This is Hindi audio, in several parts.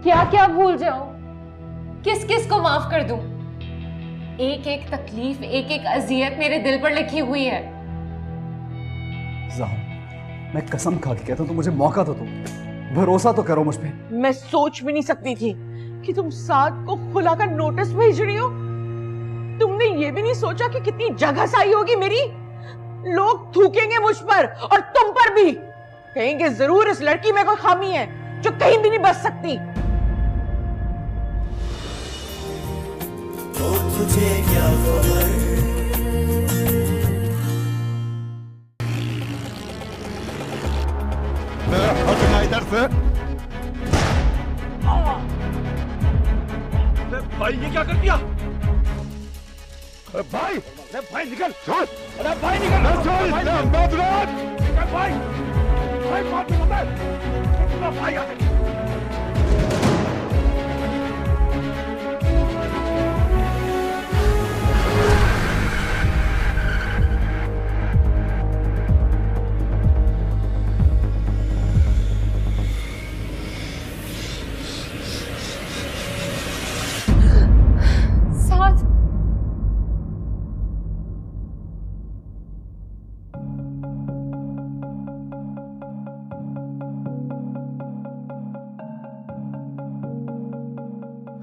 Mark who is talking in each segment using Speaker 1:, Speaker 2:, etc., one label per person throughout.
Speaker 1: क्या क्या भूल जाऊं, किस किस को माफ कर दूं? एक एक तकलीफ, एक एक अजियत मेरे दिल पर लिखी हुई है।
Speaker 2: मैं कसम खा के कहता हूं, तो मुझे मौका दो, तुम भरोसा तो करो मुझ पे।
Speaker 3: मैं सोच भी नहीं सकती थी कि तुम साद को खुला का नोटिस भेज रही हो। तुमने ये भी नहीं सोचा कि कितनी जगहसाई होगी मेरी। लोग थूकेंगे मुझ पर और तुम पर भी, कहेंगे जरूर इस लड़की में कोई खामी है जो कहीं भी नहीं बच सकती।
Speaker 4: तो तुझे क्या खबर?
Speaker 5: हटना इधर से। भाई ये क्या कर दिया? अरे भाई निकल, छोड़। अरे भाई निकल, छोड़। भाई बात नहीं होता है। भाई आगे।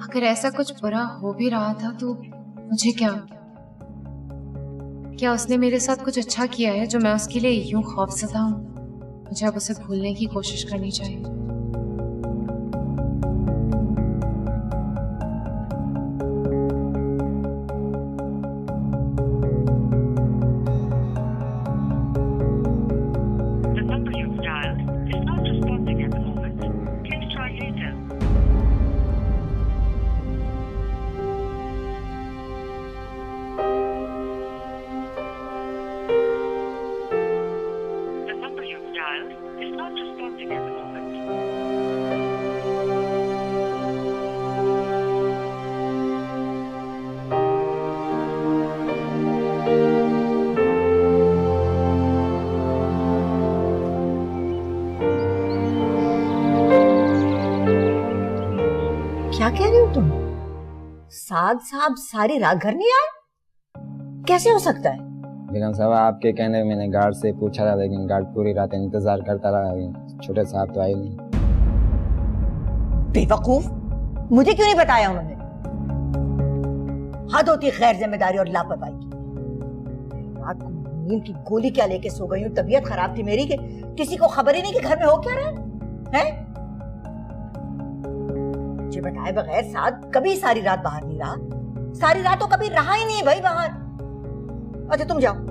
Speaker 1: अगर ऐसा कुछ बुरा हो भी रहा था तो मुझे क्या? क्या उसने मेरे साथ कुछ अच्छा किया है जो मैं उसके लिए यूं खौफज़दा हूं? मुझे अब उसे भूलने की कोशिश करनी चाहिए।
Speaker 6: क्या कह रही हो तुम? साद साहब सारी रात घर नहीं आए? कैसे हो सकता है?
Speaker 7: बेगम साहब, आपके कहने मैंने गार्ड से पूछा था, लेकिन गार्ड पूरी रात इंतजार करता रहा, छोटे साहब तो आए नहीं।
Speaker 6: बेवकूफ, मुझे क्यों नहीं बताया उन्होंने? हद होती है गैर जिम्मेदारी और लापरवाही की। रात को नींद की गोली क्या लेके सो गई हूँ, तबीयत खराब थी मेरी कि किसी को खबर ही नहीं कि घर में हो क्या रहा है? मुझे बताए बगैर साद कभी सारी रात बाहर नहीं रहा। सारी रात तो कभी रहा ही नहीं भाई बाहर। अच्छा तुम जाओ।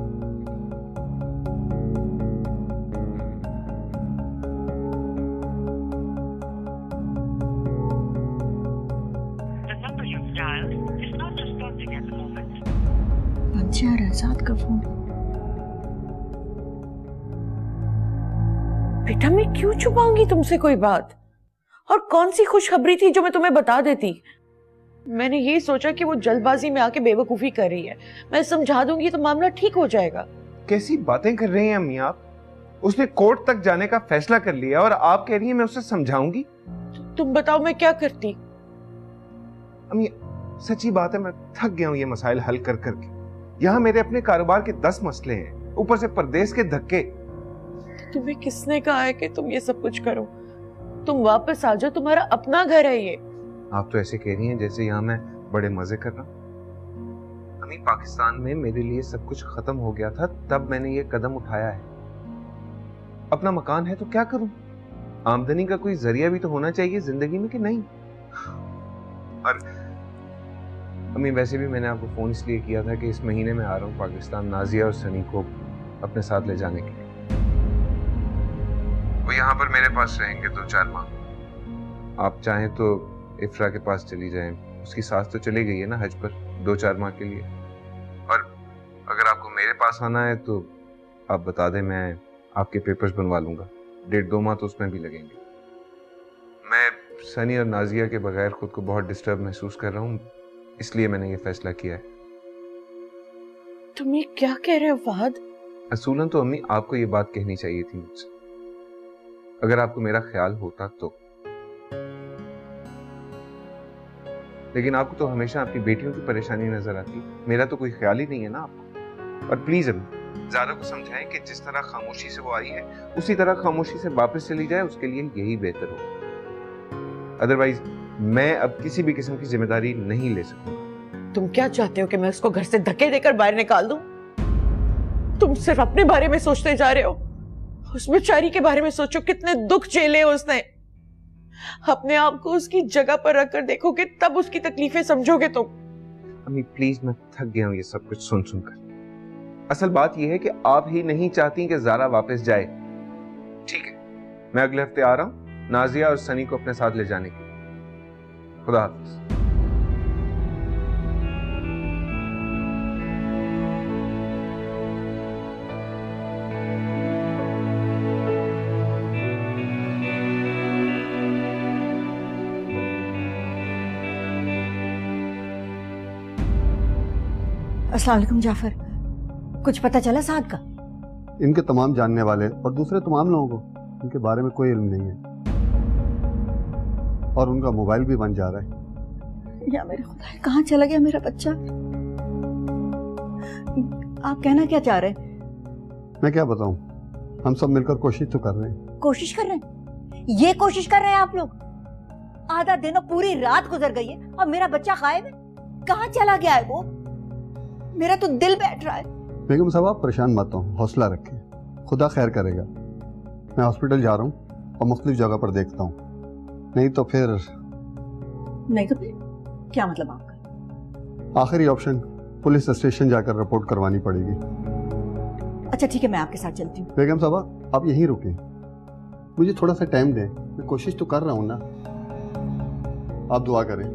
Speaker 6: साद का फोन।
Speaker 3: बेटा मैं क्यों छुपाऊंगी तुमसे कोई बात? और कौन सी खुशखबरी थी जो मैं तुम्हें बता देती? मैंने ये सोचा कि वो जल्दबाजी में आके बेवकूफी कर रही है, मैं समझा दूंगी तो मामला ठीक हो जाएगा।
Speaker 5: कैसी बातें कर रही हैं अम्मी आप? उसने कोर्ट तक जाने का फैसला कर लिया और आप कह रही हैं मैं उसे समझाऊंगी?
Speaker 3: तुम बताओ मैं क्या करती?
Speaker 5: अम्मी सच्ची बात है, मैं थक गया हूं ये मसाइल हल कर करके। यहाँ मेरे अपने कारोबार के 10 मसले हैं, ऊपर से परदेश के धक्के।
Speaker 3: तुम्हें किसने कहा है कि तुम ये सब कुछ करो? तुम वापस आ जाओ, तुम्हारा अपना घर है ये।
Speaker 5: आप तो ऐसे कह रही हैं जैसे यहाँ मैं बड़े मजे कर रहा हूँ। अम्मी पाकिस्तान में मेरे लिए सब कुछ खत्म हो गया था, तब मैंने ये कदम उठाया है। अपना मकान है तो क्या करूं? आमदनी का कोई जरिया भी तो होना चाहिए जिंदगी में, कि नहीं? और अम्मी वैसे भी मैंने आपको फोन इसलिए किया था कि इस महीने में आ रहा हूँ पाकिस्तान, नाजिया और सनी को अपने साथ ले जाने के लिए। वो यहाँ पर मेरे पास रहेंगे 2-4 माह। आप चाहें तो इफ्रा के पास चली जाएं, उसकी सास तो चली गई है ना हज पर 2-4 माह के लिए। और अगर आपको मेरे पास आना है तो आप बता दें, मैं आपके पेपर्स बनवा लूंगा। 1.5-2 माह तो उसमें भी लगेंगे। मैं सनी और नाजिया के बगैर खुद को बहुत डिस्टर्ब महसूस कर रहा हूँ, इसलिए मैंने ये फैसला किया है।
Speaker 3: तुम ये क्या कह रहे हो फहद?
Speaker 5: असूलन तो अम्मी आपको ये बात कहनी चाहिए थी मुझसे, अगर आपको मेरा ख्याल होता तो। लेकिन आपको तो हमेशा आपकी बेटियों की परेशानी नजर आती, मेरा तो कोई ख्याल ही नहीं है ना आपको। और प्लीज अम्मी ज़ारा को समझाएं कि जिस तरह खामोशी से वो आई है उसी तरह खामोशी से वापस चली जाए, उसके लिए यही बेहतर हो। अदरवाइज मैं अब किसी भी किस्म की जिम्मेदारी नहीं ले सकूंगा।
Speaker 3: तुम क्या चाहते हो कि मैं उसको घर से धक्के देकर बाहर निकाल दूं? तुम सिर्फ अपने बारे में सोचते जा रहे हो। उस बेचारी के बारे में सोचो, कितने दुख झेले उसने। अपने आप को उसकी जगह पर रखकर देखोगे तब उसकी तकलीफें समझोगे तुम।
Speaker 5: अम्मी प्लीज, मैं थक गया हूं ये सब कुछ सुन सुनकर। असल बात यह है कि आप ही नहीं चाहती कि ज़ारा वापस जाए। ठीक है, मैं अगले हफ्ते आ रहा हूं नाजिया और सनी को अपने साथ ले जाने के लिए। खुदा हाफिज।
Speaker 6: अस्सलाम वालेकुम जाफर, कुछ पता चला साद का?
Speaker 2: इनके तमाम जानने वाले और दूसरे तमाम लोगों को इनके बारे में कोई इल्म नहीं है, और उनका मोबाइल भी बंद जा रहा है।
Speaker 6: या मेरे खुदा, कहाँ चला गया मेरा बच्चा? आप कहना क्या चाह रहे हैं?
Speaker 2: मैं क्या बताऊं, हम सब मिलकर कोशिश तो कर रहे हैं।
Speaker 6: कोशिश कर रहे हैं? ये कोशिश कर रहे हैं आप लोग? आधा दिन और पूरी रात गुजर गई है और मेरा बच्चा गायब है। कहाँ चला गया है वो? मेरा तो दिल बैठ रहा है।
Speaker 2: बेगम साहब आप परेशान मत हो, हौसला रखें, खुदा खैर करेगा। मैं हॉस्पिटल जा रहा हूँ और मुख्तलिफ जगह पर देखता हूँ, नहीं तो फिर
Speaker 6: क्या मतलब आपका?
Speaker 2: आखिरी ऑप्शन पुलिस स्टेशन जाकर रिपोर्ट करवानी पड़ेगी।
Speaker 6: अच्छा ठीक है, मैं आपके साथ चलती हूँ।
Speaker 2: बेगम साहब आप यहीं रुकें, मुझे थोड़ा सा टाइम दें, मैं कोशिश तो कर रहा हूँ ना। आप दुआ करें।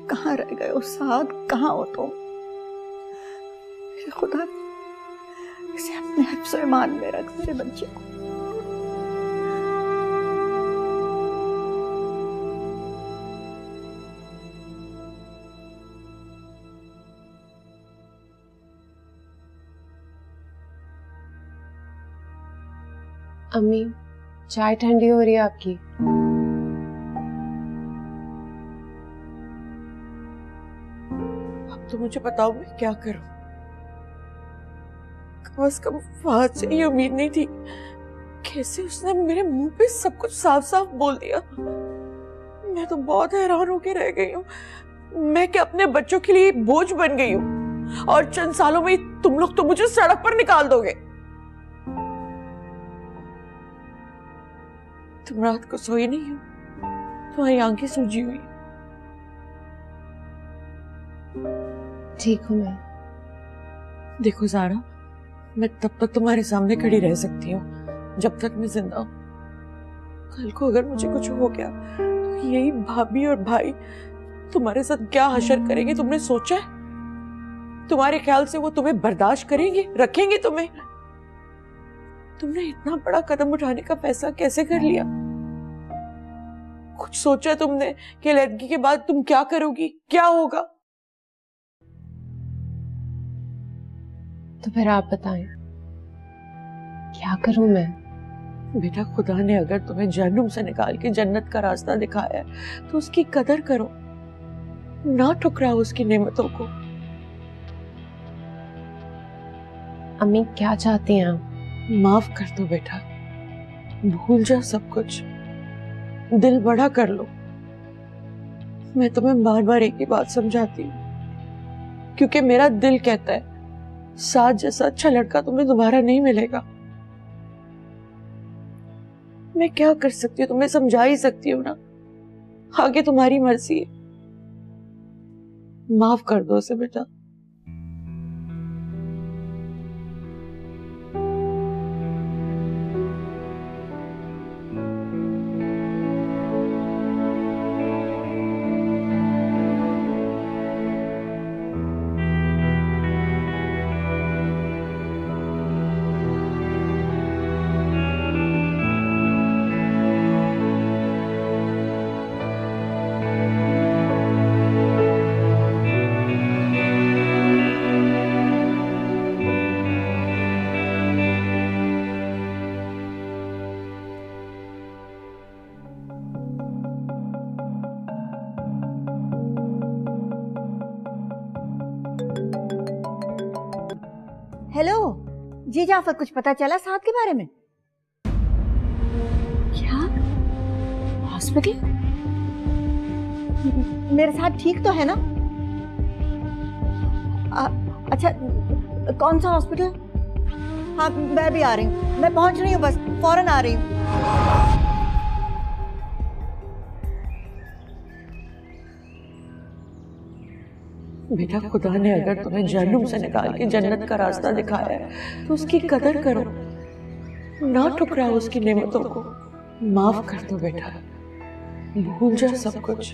Speaker 6: कहाँ रह गए हो साद? कहाँ हो तुम? खुदा इसे अपने हिफ्ज़ और ईमान में रख मेरे बच्चे को।
Speaker 1: अम्मी चाय ठंडी हो रही है आपकी।
Speaker 3: तो मुझे बताओ मैं क्या करूं? कम से कम फहद से ये उम्मीद नहीं थी। कैसे उसने मेरे मुंह पे सब कुछ साफ साफ बोल दिया। मैं तो बहुत हैरान होकर रह गई हूँ। मैं क्या अपने बच्चों के लिए बोझ बन गई हूँ? और चंद सालों में तुम लोग तो मुझे सड़क पर निकाल दोगे। तुम रात को सोई नहीं हो, तुम्हारी आंखें सूजी हुई।
Speaker 1: ठीक हूँ मैं।
Speaker 3: देखो ज़ारा, मैं तब तक तुम्हारे सामने खड़ी रह सकती हूँ जब तक मैं जिंदा हूँ। कल को अगर मुझे कुछ हो गया तो यही भाभी और भाई तुम्हारे साथ क्या हशर करेंगे? तुमने सोचा है? तुम्हारे ख्याल से वो तुम्हें बर्दाश्त करेंगे, रखेंगे तुम्हें? तुमने इतना बड़ा कदम उठाने का फैसला कैसे कर लिया? कुछ सोचा तुमने कि लड़की के बाद तुम क्या करोगी, क्या होगा?
Speaker 1: तो फिर आप बताएं, क्या करूं मैं?
Speaker 3: बेटा, खुदा ने अगर तुम्हें जहन्नुम से निकाल के जन्नत का रास्ता दिखाया है तो उसकी कदर करो, ना ठुकराओ उसकी नेमतों को।
Speaker 1: अम्मी क्या चाहती हैं आप?
Speaker 3: माफ कर दो बेटा, भूल जा सब कुछ, दिल बड़ा कर लो। मैं तुम्हें बार बार एक ही बात समझाती हूँ, क्योंकि मेरा दिल कहता है साथ जैसा अच्छा लड़का तुम्हें दोबारा नहीं मिलेगा। मैं क्या कर सकती हूँ, तुम्हें समझा ही सकती हूँ ना, आगे तुम्हारी मर्जी है। माफ कर दो उसे बेटा।
Speaker 6: हेलो जी जाफर, कुछ पता चला साथ के बारे में?
Speaker 1: क्या? हॉस्पिटल?
Speaker 6: मेरे साथ ठीक तो है ना? अच्छा, कौन सा हॉस्पिटल? हाँ, मैं भी आ रही हूँ, मैं पहुंच रही हूँ, बस फौरन आ रही हूँ।
Speaker 3: बेटा, खुदा ने अगर तुम्हें जहन्नुम से निकाल के जन्नत का रास्ता दिखाया है तो उसकी कदर करो, ना ठुकराओ उसकी नेमतों को। माफ कर दो बेटा, भूल जा सब कुछ,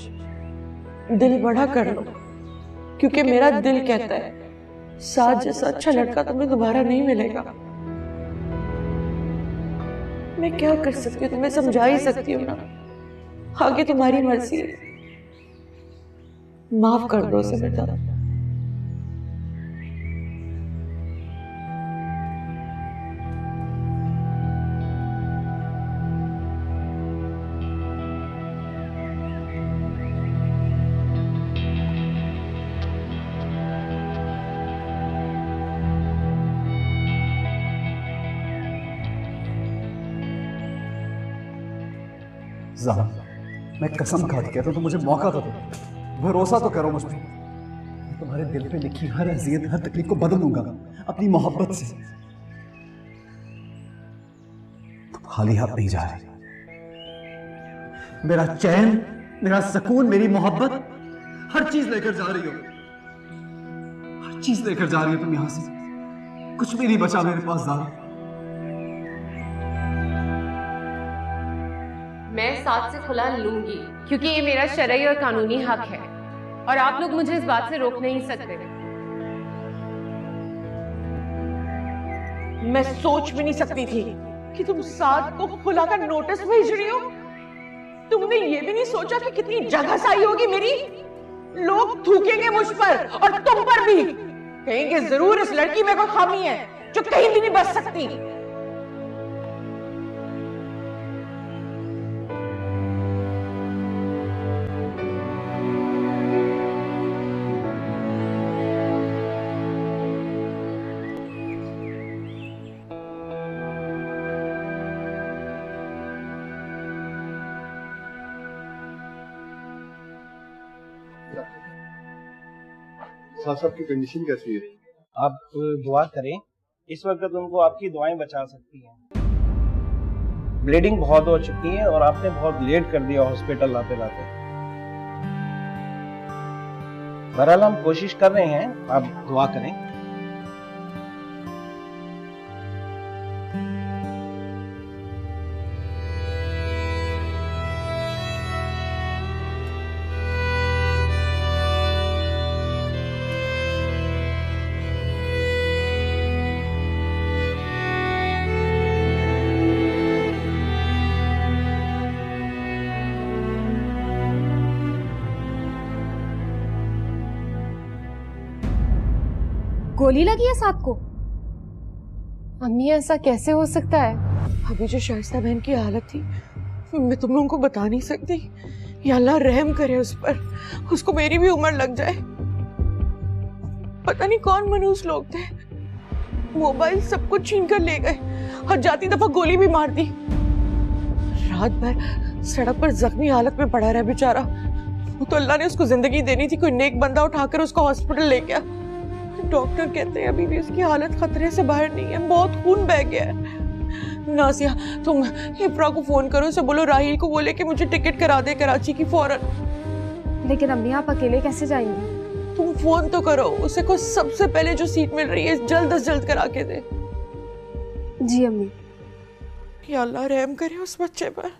Speaker 3: दिल बड़ा कर लो, क्योंकि मेरा दिल कहता है साथ जैसा अच्छा लड़का तुम्हें दोबारा नहीं मिलेगा। मैं क्या कर सकती हूँ, तुम्हें समझा ही सकती हूँ ना, आगे तुम्हारी मर्जी है। माफ कर दो उसे बेटा।
Speaker 2: ज़ारा, मैं कसम खा के कहता हूँ, तो मुझे मौका तो दो, भरोसा तो करो मुझ पर। मैं तुम्हारे दिल पे लिखी हर अज़ियत, हर तकलीफ को बदल दूंगा अपनी मोहब्बत से। तुम खाली हाथ नहीं जा रही। मेरा चैन, मेरा सुकून, मेरी मोहब्बत, हर चीज लेकर जा रही हो, हर चीज लेकर जा रही हो तुम यहां से। कुछ भी नहीं बचा मेरे पास ज़ारा।
Speaker 1: मैं साथ से खुला लूंगी, क्योंकि ये मेरा शरई और कानूनी हक है, और आप लोग मुझे इस बात से रोक नहीं सकते।
Speaker 3: मैं सोच भी नहीं सकती थी कि तुम साथ को खुला का नोटिस भेज रही हो। तुमने ये भी नहीं सोचा कि कितनी जगहसाई होगी मेरी। लोग थूकेंगे मुझ पर और तुम पर भी, कहेंगे जरूर इस लड़की में कोई खामी है जो कहीं भी नहीं बच सकती।
Speaker 2: साहब की कंडीशन कैसी है?
Speaker 8: आप दुआ करें, इस वक्त उनको आपकी दुआएं बचा सकती हैं। ब्लीडिंग बहुत हो चुकी है और आपने बहुत लेट कर दिया हॉस्पिटल लाते लाते। बहरहाल हम कोशिश कर रहे हैं, आप दुआ करें।
Speaker 1: गोली लगी है साथ को? अम्मी, ऐसा कैसे हो सकता है?
Speaker 3: अभी जो शाइस्ता बहन की हालत थी, मैं तुम लोगों को बता नहीं सकती। या अल्लाह रहम करे उस पर, उसको मेरी भी उम्र लग जाए। पता नहीं कौन मनूस लोग थे, मोबाइल सब कुछ छीन कर ले गए और जाती दफा गोली भी मार दी। रात भर सड़क पर जख्मी हालत में पड़ा रहा बेचारा। वो तो अल्लाह ने उसको जिंदगी देनी थी, कोई नेक बंदा उठाकर उसको हॉस्पिटल ले गया। डॉक्टर कहते हैं अभी भी उसकी हालत खतरे से बाहर नहीं है, बहुत खून बह गया है। नासिया तुम इफ्रा को फोन करो, उसे बोलो राहील को बोले कि मुझे टिकट करा दे कराची की फौरन।
Speaker 1: लेकिन अम्मी आप अकेले कैसे जाएंगी?
Speaker 3: तुम फोन तो करो उसे, को सबसे पहले जो सीट मिल रही है जल्द से जल्द करा के दे।
Speaker 1: जी अम्मी।
Speaker 3: या अल्लाह रहम करे उस बच्चे पर।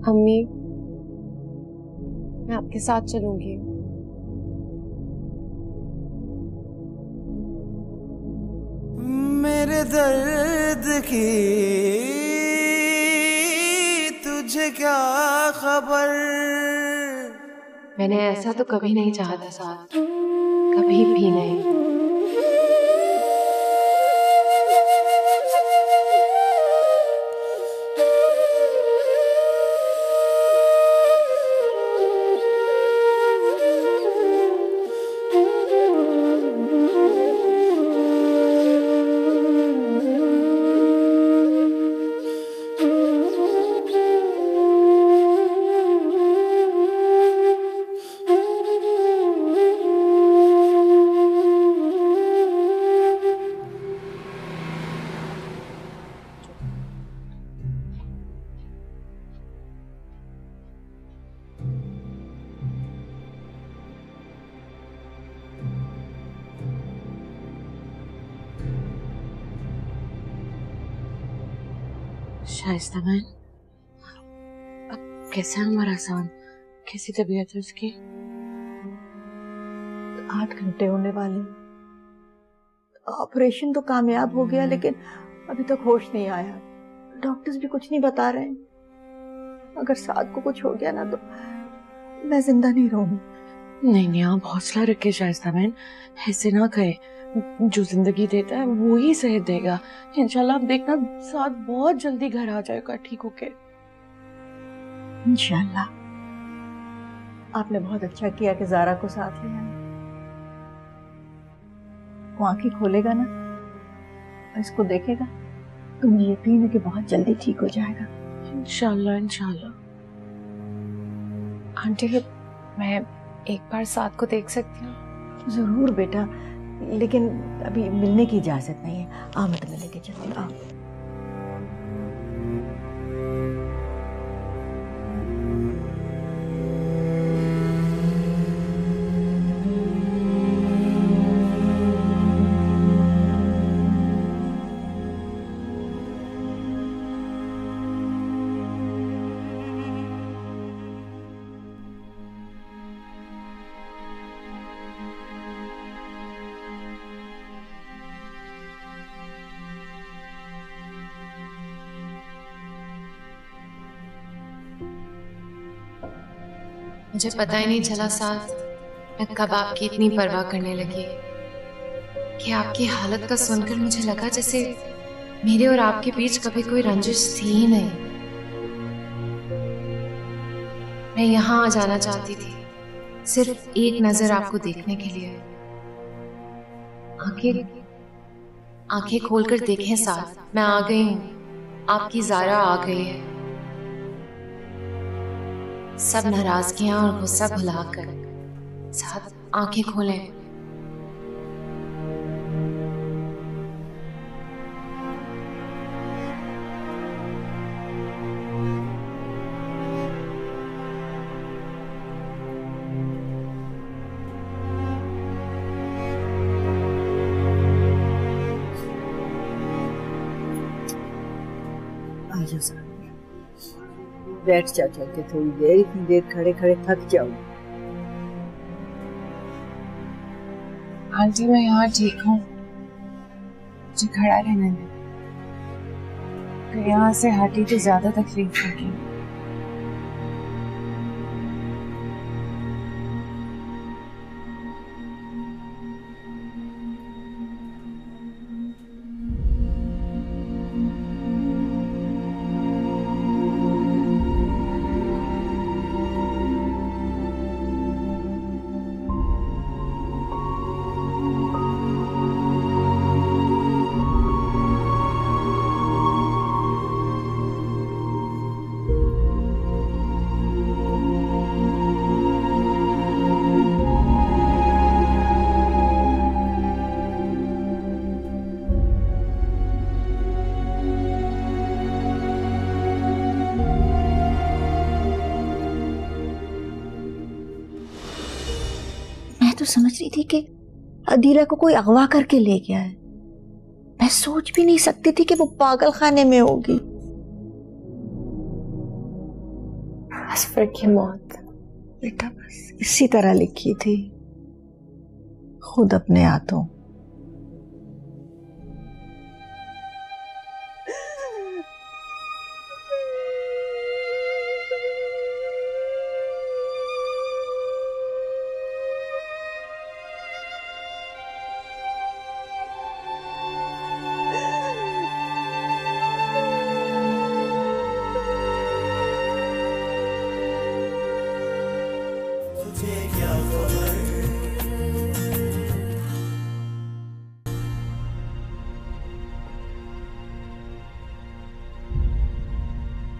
Speaker 1: अम्मी मैं आपके साथ चलूंगी।
Speaker 4: मेरे दर्द की तुझे क्या खबर।
Speaker 1: मैंने ऐसा तो कभी नहीं चाहा था साथ, कभी भी नहीं। शाइस्ता मैन, अब कैसा है हमारा आसान? कैसी तबीयत है उसकी?
Speaker 6: 8 घंटे होने वाले। ऑपरेशन तो कामयाब हो गया लेकिन अभी तक होश नहीं आया। डॉक्टर्स भी कुछ नहीं बता रहे हैं। अगर साद को कुछ हो गया ना तो मैं जिंदा नहीं रहूंगी।
Speaker 3: नहीं आप हौसला रखे शाइस्ता मैन, ऐसे ना कहे। जो जिंदगी देता है वो ही सेहत देगा। इंशाल्लाह आप देखना साद बहुत जल्दी घर आ जाएगा ठीक होके।
Speaker 6: इंशाल्लाह। आपने बहुत अच्छा किया कि ज़ारा को साथ लिया। वो आंखें खोलेगा ना, इसको देखेगा तो मुझे यकीन है कि बहुत जल्दी ठीक हो जाएगा।
Speaker 3: इंशाल्लाह इंशाल्लाह।
Speaker 1: आंटी मैं एक बार साथ को देख सकती हूँ?
Speaker 6: जरूर बेटा, लेकिन अभी मिलने की इजाजत नहीं है। आ मैं तुम्हें लेके चलती हूँ।
Speaker 1: मुझे पता ही नहीं चला साथ मैं कब आपकी इतनी परवाह करने लगी कि आपकी हालत का सुनकर मुझे लगा जैसे मेरे और आपके बीच कभी कोई रंजिश थी ही नहीं। मैं यहाँ आ जाना चाहती थी सिर्फ एक नजर आपको देखने के लिए। आंखें खोलकर देखें साथ, मैं आ गई हूँ, आपकी ज़ारा आ गई है। सब नाराजगियां और गुस्सा भुलाकर साथ आंखें खोलें।
Speaker 6: बैठ जा चल के थोड़ी देर, इतनी देर खड़े खड़े थक जाओ।
Speaker 1: आंटी मैं यहाँ ठीक हूँ, मुझे खड़ा रहने दे। तो यहाँ से हटी तो ज्यादा तकलीफ होगी।
Speaker 6: समझ रही थी कि अदीला को कोई अगवा करके ले गया है। मैं सोच भी नहीं सकती थी कि वो पागल खाने में होगी।
Speaker 1: असफर की मौत
Speaker 6: बेटा बस इसी तरह लिखी थी, खुद अपने हाथों।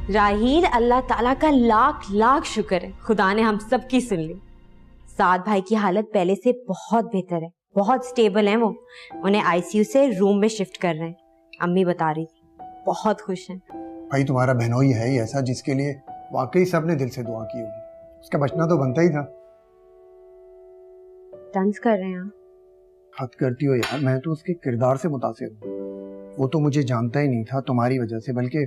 Speaker 9: राहील, अल्लाह ताला का लाख लाख शुक्र है, खुदा ने हम सब की सुन ली। साद भाई की हालत पहले से बहुत बेहतर है, बहुत स्टेबल हैं वो। उन्हें आईसीयू से रूम में शिफ्ट कर रहे हैं, अम्मी बता रही थी। बहुत खुश हैं।
Speaker 10: भाई तुम्हारा बहनोई है ही ऐसा जिसके लिए वाकई सबने दिल से दुआ की होगी। उसका बचना तो बनता ही था।
Speaker 9: डांस कर रहे हैं आप?
Speaker 10: हद करती हो यार, मैं तो उसके किरदार से मुतासिर हूँ। वो तो मुझे जानता ही नहीं था तुम्हारी वजह से, बल्कि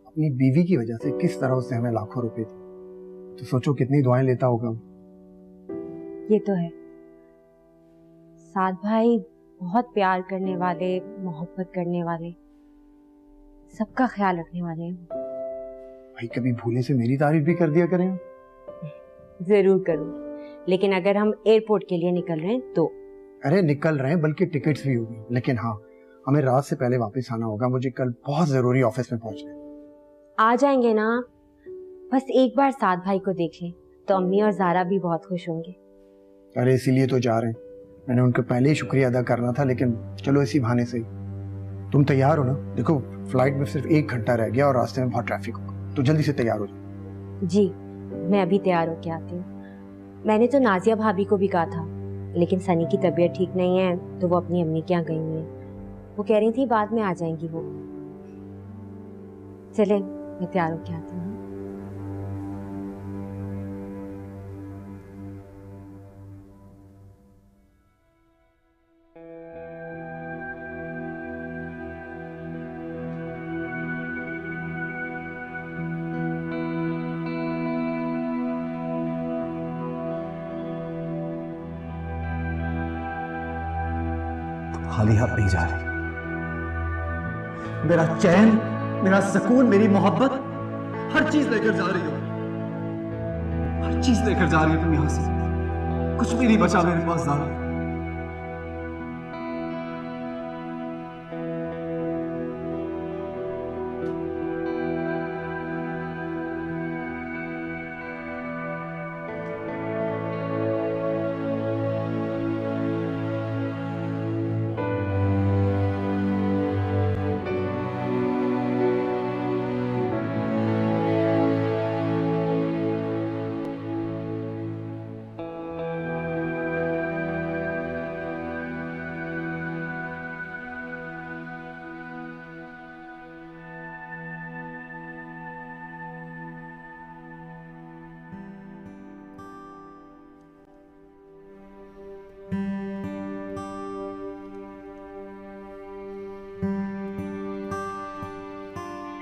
Speaker 10: अपनी बीवी की वजह से। किस तरह उससे हमें लाखों रुपए थे, तो सोचो कितनी दुआएं लेता होगा।
Speaker 9: ये तो है। साद भाई बहुत प्यार करने वाले, मोहब्बत करने वाले, सबका ख्याल रखने वाले हैं।
Speaker 10: भाई कभी भूले से मेरी तारीफ भी कर दिया करें।
Speaker 9: जरूर करूँ, लेकिन अगर हम एयरपोर्ट के लिए निकल रहे हैं तो।
Speaker 10: अरे निकल रहे हैं, बल्कि टिकट्स भी होगी, लेकिन हाँ हमें रात से पहले वापस आना होगा। मुझे कल बहुत जरूरी ऑफिस में पहुंचना है।
Speaker 9: आ जाएंगे ना, बस एक बार साद भाई को देख लें तो अम्मी और ज़ारा भी बहुत खुश होंगे।
Speaker 10: अरे इसीलिए तो जा रहे हैं। मैंने उनका पहले ही शुक्रिया अदा करना था, लेकिन चलो इसी बहाने से ही। तुम तैयार हो ना? देखो फ्लाइट में सिर्फ 1 घंटा रह गया और रास्ते में बहुत ट्रैफिक होगा, तो जल्दी से तैयार हो जाओ।
Speaker 9: जी मैं अभी तैयार होके आती हूँ। मैंने तो नाजिया भाभी को भी कहा था, लेकिन सनी की तबीयत ठीक नहीं है तो वो अपनी अम्मी के यहाँ गई हुई है। वो कह रही थी बाद में आ जाएंगी वो। चले मैं तैयार होके आती हूँ।
Speaker 2: खाली हाथ नहीं जा रही। मेरा चैन, मेरा सुकून, मेरी मोहब्बत, हर चीज लेकर जा रही हो। हर चीज लेकर जा रही हो तुम यहां से। कुछ भी नहीं बचा मेरे पास ज़ारा।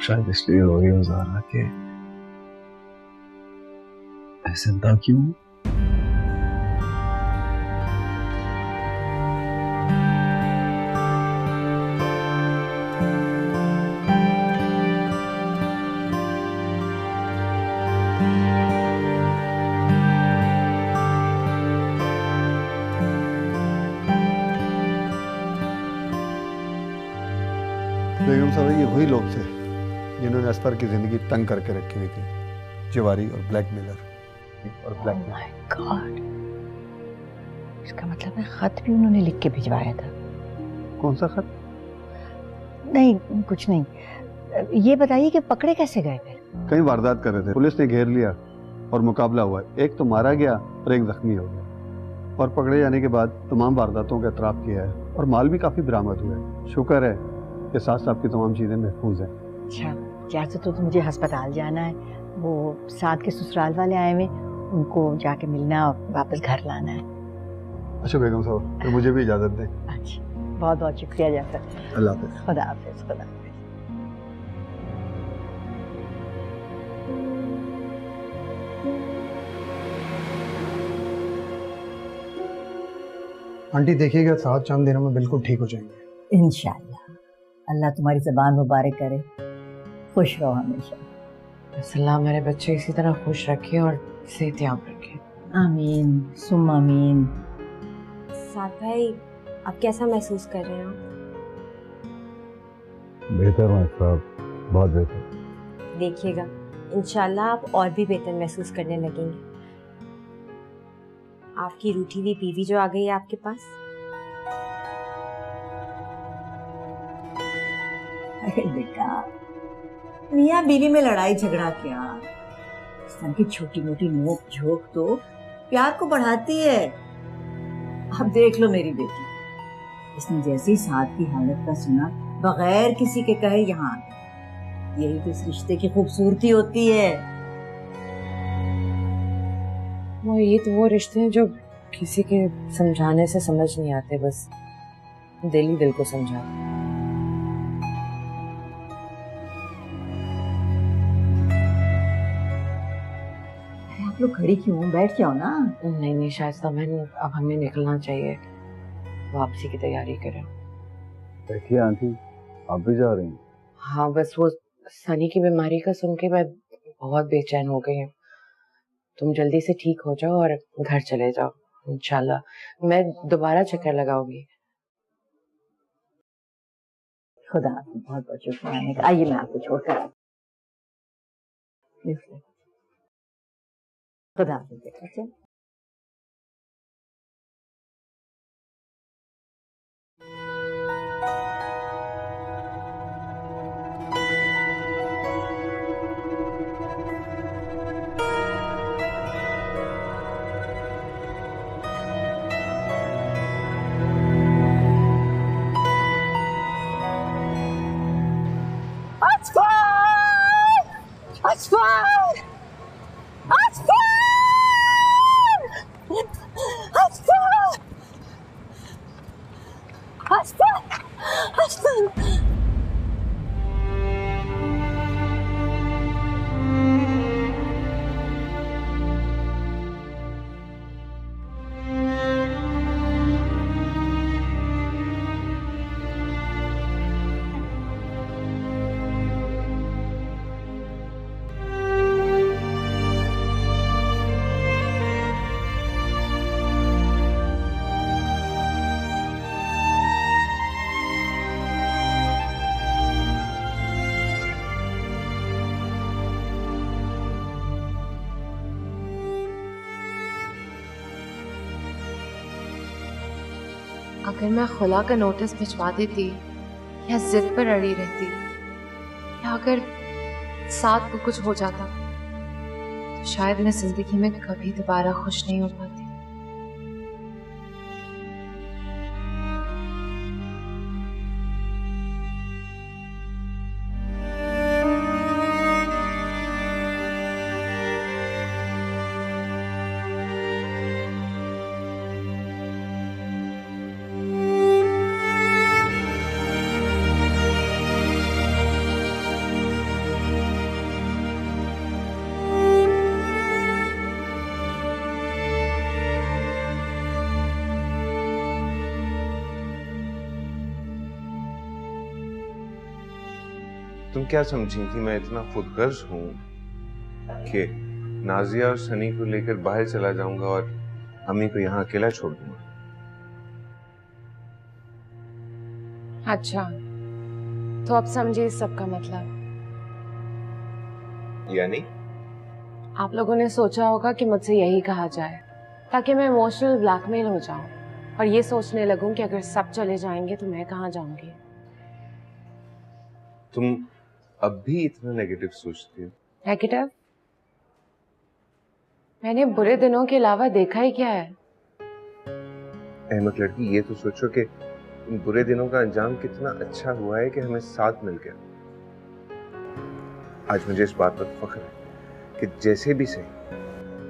Speaker 11: शायद इसलिए हो रही हो ज़ारा के ऐसे था क्यों?
Speaker 2: बेगम साहब ये वही लोग थे जिन्होंने असफर की जिंदगी तंग करके रखी हुई थी। जवारी और ब्लैकमेलर और ब्लैकमेलर।
Speaker 6: गॉड, इसका मतलब है खत भी उन्होंने लिख के भिजवाया था।
Speaker 2: कौन सा खत?
Speaker 6: नहीं कुछ नहीं। ये बताइए कि पकड़े कैसे गए फिर?
Speaker 2: कई वारदात कर रहे थे, पुलिस ने घेर लिया और मुकाबला हुआ। एक तो मारा गया और एक जख्मी हो गया, और पकड़े जाने के बाद तमाम वारदातों का एतराफ किया है और माल भी काफी बरामद हुआ है। शुक्र है कि साथ साथ की तमाम चीजें महफूज हैं।
Speaker 6: अच्छा, जैसे तो मुझे अस्पताल जाना है, वो साथ के ससुराल वाले आए हुए, उनको जाके मिलना और वापस घर लाना है।
Speaker 2: अच्छा बेगम साहब, तो मुझे भी इजाज़त दें।
Speaker 6: अच्छा, बहुत बहुत शुक्रिया जाफर।
Speaker 2: अल्लाह हाफ़िज़।
Speaker 6: खुदा हाफिज। खुदा हाफिज।
Speaker 10: आंटी देखिएगा, 7 दिनों में बिल्कुल ठीक हो जाएंगे
Speaker 6: इंशाअल्लाह। अल्लाह तुम्हारी ज़बान मुबारक करे, खुश रहो हमेशा।
Speaker 3: अल्लाह मेरे बच्चे इसी तरह खुश रखे और सेहतयाब रखे।
Speaker 6: आमीन सुम्मा आमीन।
Speaker 9: साथ भाई, आप कैसा महसूस कर रहे हो?
Speaker 11: बेहतर हूँ साहब, बहुत बेहतर।
Speaker 9: देखिएगा, इंशाल्लाह आप और भी बेहतर महसूस करने लगेंगे। आपकी रूठी हुई बीवी जो आ गई है आपके पास।
Speaker 6: अरे बेटा, मियाँ बीवी में लड़ाई झगड़ा क्या, इस तरह की छोटी मोटी नोक झोंक तो प्यार को बढ़ाती है। अब देख लो मेरी बेटी, इसने जैसे ही साथ की हालत का सुना, बगैर किसी के कहे यहाँ आ गई। यही तो इस रिश्ते की खूबसूरती होती है।
Speaker 3: वो ये तो वो रिश्ते हैं जो किसी के समझाने से समझ नहीं आते, बस दिल ही दिल को समझाते।
Speaker 6: आप लोग खड़ी क्यों, बैठ जाओ ना।
Speaker 3: नहीं शायद बहन, अब हमें निकलना चाहिए, वापसी की तैयारी करें।
Speaker 11: देखिए आंटी, आप भी जा रही हैं?
Speaker 3: हाँ, बस वो सनी की बीमारी का सुन के मैं बहुत बेचैन हो गई हूँ। तुम जल्दी से ठीक हो जाओ और घर चले जाओ। इंशाल्लाह मैं दोबारा चक्कर लगाऊंगी।
Speaker 6: खुदा आपको बहुत बहुत शुक्रिया। आइए मैं आपको छोड़कर आती हूँ। खुदा हाफिज़।
Speaker 1: अगर मैं खुला का नोटिस भिजवा देती या जिद पर अड़ी रहती, या अगर साथ को कुछ हो जाता, तो शायद मैं जिंदगी में कभी दोबारा खुश नहीं हो पाती।
Speaker 5: तुम क्या समझी थी मैं इतना खुदगर्ज हूं कि नाजिया और सनी को लेकर बाहर चला जाऊंगा और अम्मी को यहाँ अकेला छोड़ दूंगा?
Speaker 1: अच्छा, तो अब समझिए इस सब का मतलब।
Speaker 5: यानी
Speaker 1: आप लोगों ने सोचा होगा कि मुझसे यही कहा जाए ताकि मैं इमोशनल ब्लैकमेल हो जाऊं और ये सोचने लगूं कि अगर सब चले जाएंगे तो मैं कहाँ जाऊंगी।
Speaker 5: तुम अब भी इतना नेगेटिव सोचती हो?
Speaker 1: नेगेटिव? मैंने बुरे दिनों के अलावा देखा ही क्या है?
Speaker 5: अहमद लड़की, ये तो सोचो कि इन बुरे दिनों का अंजाम कितना अच्छा हुआ है कि हमें साथ मिल गया। आज मुझे इस बात पर फख्र है कि जैसे भी सही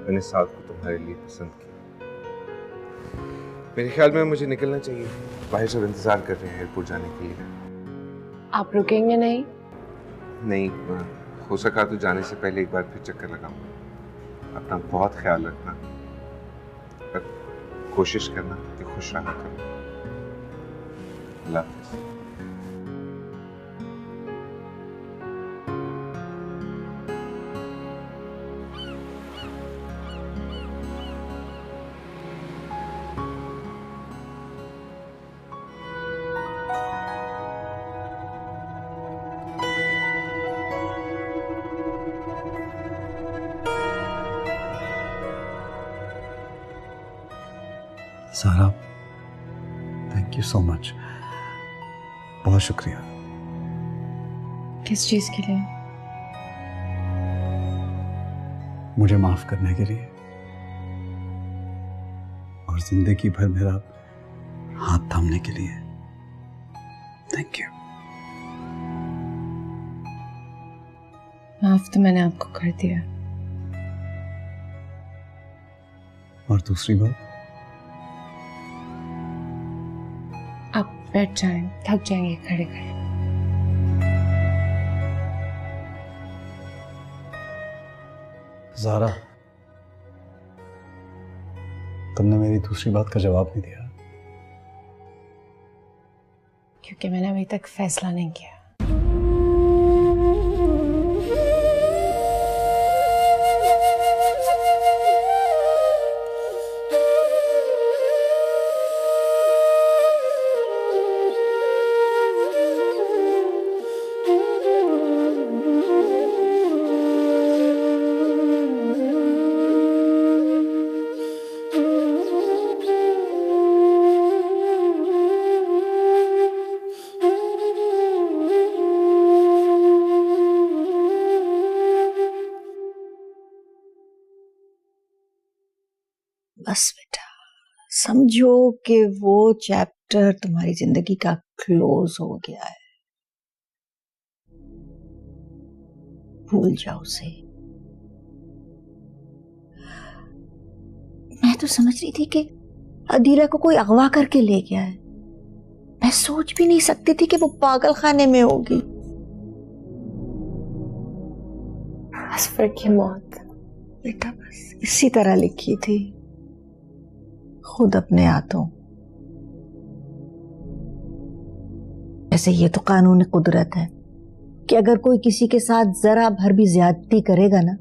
Speaker 5: मैंने साथ को तुम्हारे लिए पसंद किया। मेरे ख्याल में मुझे निकलना चाहिए। बाहर सब इंतजार कर रहे हैं एयरपोर्ट जाने के लिए।
Speaker 1: आप रुकेंगे नहीं?
Speaker 5: नहीं, हो सका तो जाने से पहले एक बार फिर चक्कर लगाऊंगा। अपना बहुत ख्याल रखना और कोशिश करना कि खुश रहा करो। अल्लाह हाफ़िज़।
Speaker 2: सारा, थैंक यू सो मच, बहुत शुक्रिया।
Speaker 1: किस चीज के लिए?
Speaker 2: मुझे माफ करने के लिए और जिंदगी भर मेरा हाथ थामने के लिए। Thank you.
Speaker 1: माफ तो मैंने आपको कर दिया।
Speaker 2: और दूसरी बात,
Speaker 1: आप बैठ जाएं, थक जाएंगे खड़े खड़े।
Speaker 2: ज़ारा, तुमने मेरी दूसरी बात का जवाब नहीं दिया।
Speaker 1: क्योंकि मैंने अभी तक फैसला नहीं किया।
Speaker 6: बस बेटा, समझो कि वो चैप्टर तुम्हारी जिंदगी का क्लोज हो गया है। भूल जाओ उसे। मैं तो समझ रही थी कि अदीला को कोई अगवा करके ले गया है। मैं सोच भी नहीं सकती थी कि वो पागल खाने में होगी।
Speaker 1: असफर की मौत
Speaker 6: बेटा बस इसी तरह लिखी थी, खुद अपने हाथों। ऐसे ये तो कानून कुदरत है कि अगर कोई किसी के साथ जरा भर भी ज्यादती करेगा ना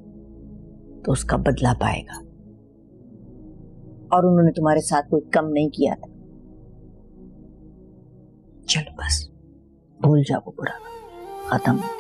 Speaker 6: तो उसका बदला पाएगा। और उन्होंने तुम्हारे साथ कोई कम नहीं किया था। चलो बस भूल जाओ, वो बुरा खत्म हो गया।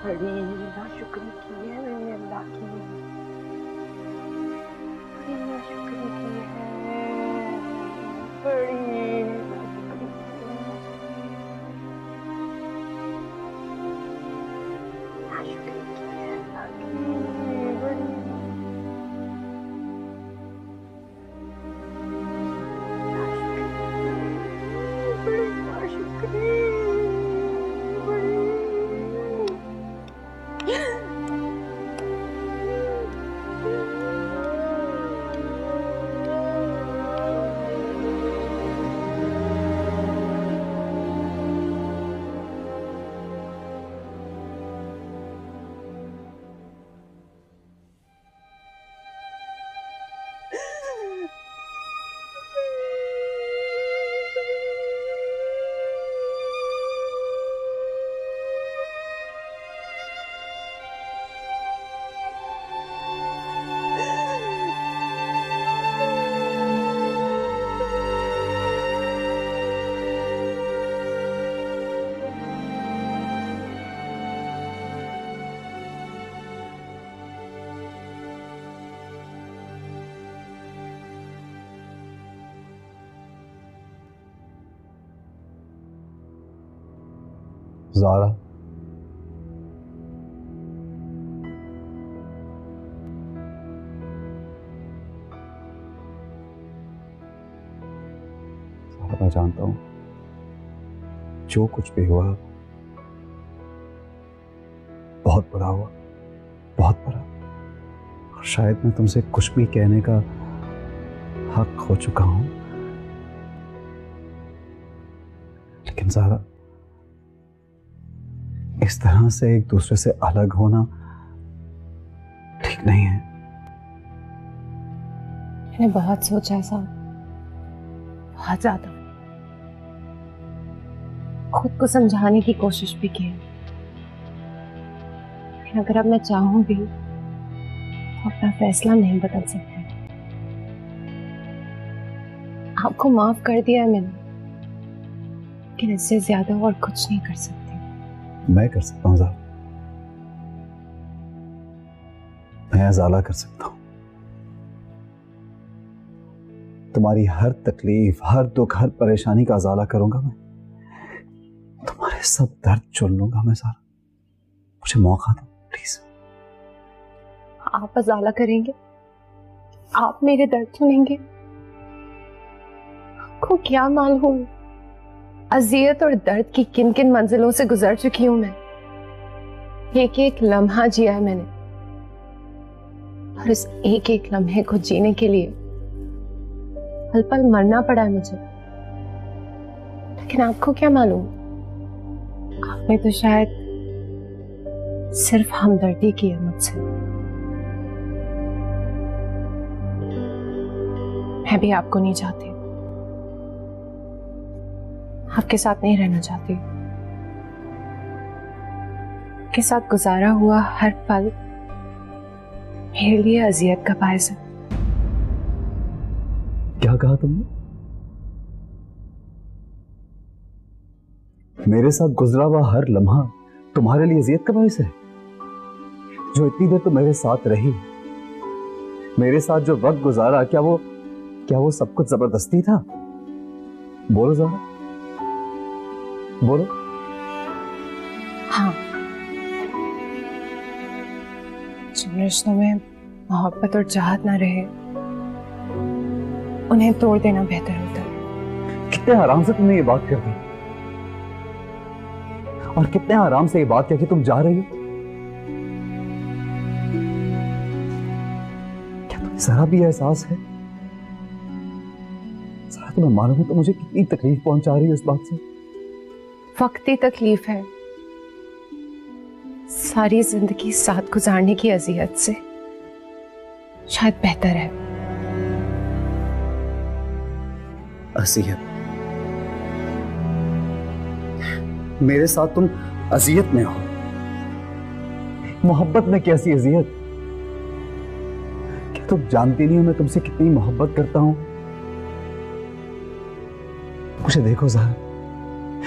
Speaker 6: बड़ी नाशुक्री की है मैंने अल्लाह की।
Speaker 11: ज़ारा, मैं जानता हूं जो कुछ भी हुआ बहुत बुरा हुआ, बहुत बुरा, और शायद मैं तुमसे कुछ भी कहने का हक खो चुका हूं, लेकिन ज़ारा, इस तरह से एक दूसरे से अलग होना ठीक नहीं है।
Speaker 1: मैंने बहुत सोचा साहब, बहुत ज्यादा, खुद को समझाने की कोशिश भी की, लेकिन अगर अब मैं चाहूं भी तो अपना फैसला नहीं बदल सकती। आपको माफ कर दिया है मैंने, लेकिन इससे ज्यादा और कुछ नहीं कर सकती।
Speaker 11: मैं कर सकता हूं ज़ारा, मैं अज़ाला कर सकता हूं। तुम्हारी हर तकलीफ, हर दुख, हर परेशानी का अज़ाला करूंगा मैं। तुम्हारे सब दर्द चुन लूंगा मैं ज़ारा। मुझे मौका दो प्लीज।
Speaker 1: आप अज़ाला करेंगे? आप मेरे दर्द सुनेंगे? आपको क्या मालूम अज़ियत और दर्द की किन किन मंजिलों से गुजर चुकी हूं मैं। एक एक लम्हा जिया है मैंने, और इस एक एक लम्हे को जीने के लिए पल पल मरना पड़ा है मुझे। लेकिन आपको क्या मालूम, आपने तो शायद सिर्फ हमदर्दी की है मुझसे। मैं भी आपको नहीं चाहती, आपके साथ नहीं रहना चाहती। आपके साथ गुजारा हुआ हर पल मेरे लिए अजियत का बायस है।
Speaker 11: क्या कहा तुमने? मेरे साथ गुजरा हुआ हर लम्हा तुम्हारे लिए अजियत का बायस है? जो इतनी देर तो मेरे साथ रही, मेरे साथ जो वक्त गुजारा, क्या वो सब कुछ जबरदस्ती था? बोलो ज़ारा, बोलो।
Speaker 1: हाँ, जिन रिश्तों में मोहब्बत और चाहत ना रहे उन्हें तोड़ देना बेहतर होता है।
Speaker 11: कितने आराम से तुमने ये बात कर दी, और कितने आराम से ये बात कह के तुम जा रही हो। क्या तुम्हें जरा भी एहसास है? जरा तुम्हें मालूम है तो मुझे कितनी तकलीफ पहुंचा रही है इस बात से?
Speaker 1: वक्ती तकलीफ है, सारी जिंदगी साथ गुजारने की अजियत से शायद बेहतर है।
Speaker 11: अजियत? मेरे साथ तुम अजियत में हो? मोहब्बत में कैसी अजियत? क्या तुम जानती नहीं हो मैं तुमसे कितनी मोहब्बत करता हूं? मुझे देखो ज़ारा,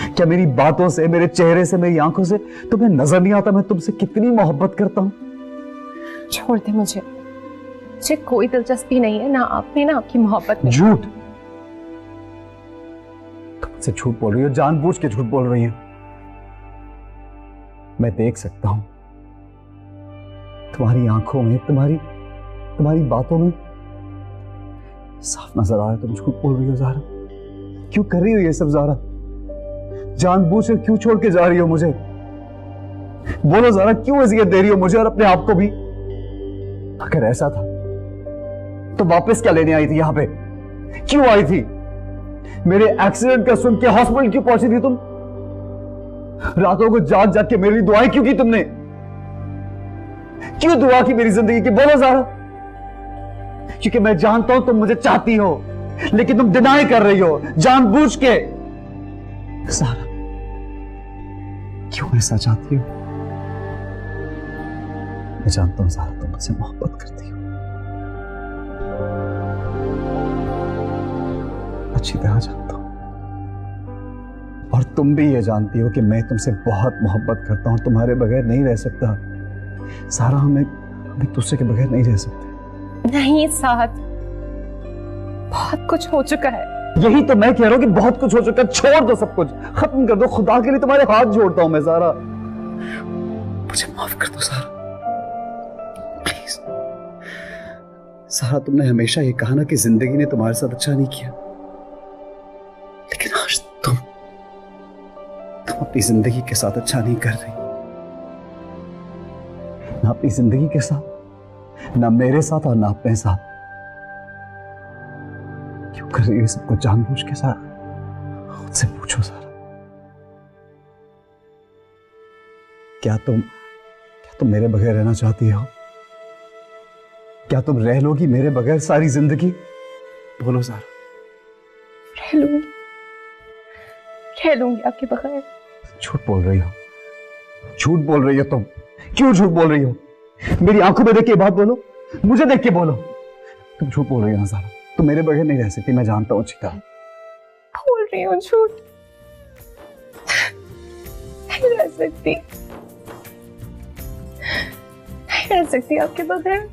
Speaker 11: क्या मेरी बातों से, मेरे चेहरे से, मेरी आंखों से तुम्हें नजर नहीं आता मैं तुमसे कितनी मोहब्बत करता हूं?
Speaker 1: छोड़ दे मुझे,
Speaker 12: मुझे कोई दिलचस्पी नहीं है, ना आप में ना आपकी मोहब्बत में।
Speaker 11: झूठ, तुम मुझसे झूठ बोल रही हो, जानबूझ के झूठ बोल रही है। मैं देख सकता हूं तुम्हारी आंखों में, तुम्हारी बातों में साफ नजर आ रहा है तुम झूठ बोल रही हो। ज़ारा, क्यों कर रही हो ये सब? ज़ारा, जानबूझ कर क्यों छोड़ के जा रही हो मुझे? बोलो ज़ारा, क्यों अजियत दे रही हो मुझे और अपने आप को भी? अगर ऐसा था तो वापस क्या लेने आई थी यहां पे? क्यों आई थी? मेरे एक्सीडेंट का सुन के हॉस्पिटल क्यों पहुंची थी तुम? रातों को जाग जाग के मेरे लिए दुआएं क्यों की तुमने? क्यों दुआ की मेरी जिंदगी की? बोलो ज़ारा। क्योंकि मैं जानता हूं तुम मुझे चाहती हो, लेकिन तुम डिनाई कर रही हो जानबूझ के। ज़ारा, क्यों ऐसा चाहती हो? मैं जानता हूं ज़ारा, तुम मुझसे मोहब्बत करती हो, अच्छी तरह जानता हूं। और तुम भी ये जानती हो कि मैं तुमसे बहुत मोहब्बत करता हूं, तुम्हारे बगैर नहीं रह सकता। ज़ारा, हमें दूसरे के बगैर नहीं रह सकते।
Speaker 12: नहीं साथ, बहुत कुछ हो चुका है।
Speaker 11: यही तो मैं कह रहा हूं कि बहुत कुछ हो चुका है। छोड़ दो सब कुछ, खत्म कर दो। खुदा के लिए तुम्हारे हाथ जोड़ता हूं मैं। ज़ारा, मुझे माफ कर दो ज़ारा, प्लीज। ज़ारा, तुमने हमेशा ये कहा ना कि जिंदगी ने तुम्हारे साथ अच्छा नहीं किया, लेकिन आज तुम अपनी जिंदगी के साथ अच्छा नहीं कर रही। ना अपनी जिंदगी के साथ, ना मेरे साथ, और ना अपने साथ। क्यों कर रही है सब कुछ जानबूझ के? साथ खुद से पूछो ज़ारा, क्या तुम मेरे बगैर रहना चाहती हो? क्या तुम रह लोगी मेरे बगैर सारी जिंदगी? बोलो ज़ारा।
Speaker 12: रह लूंगी आपके बगैर।
Speaker 11: झूठ बोल रही हो, झूठ बोल रही हो तुम। क्यों झूठ बोल रही हो? मेरी आंखों में देख के बात बोलो, मुझे देख के बोलो। तुम झूठ बोल रही हो ना ज़ारा, तुम मेरे बगैर नहीं रह सकती, मैं जानता हूं अच्छी तरह।
Speaker 12: बोल रही हूँ झूठ, नहीं रह सकती, नहीं रह सकती आपके बगैर।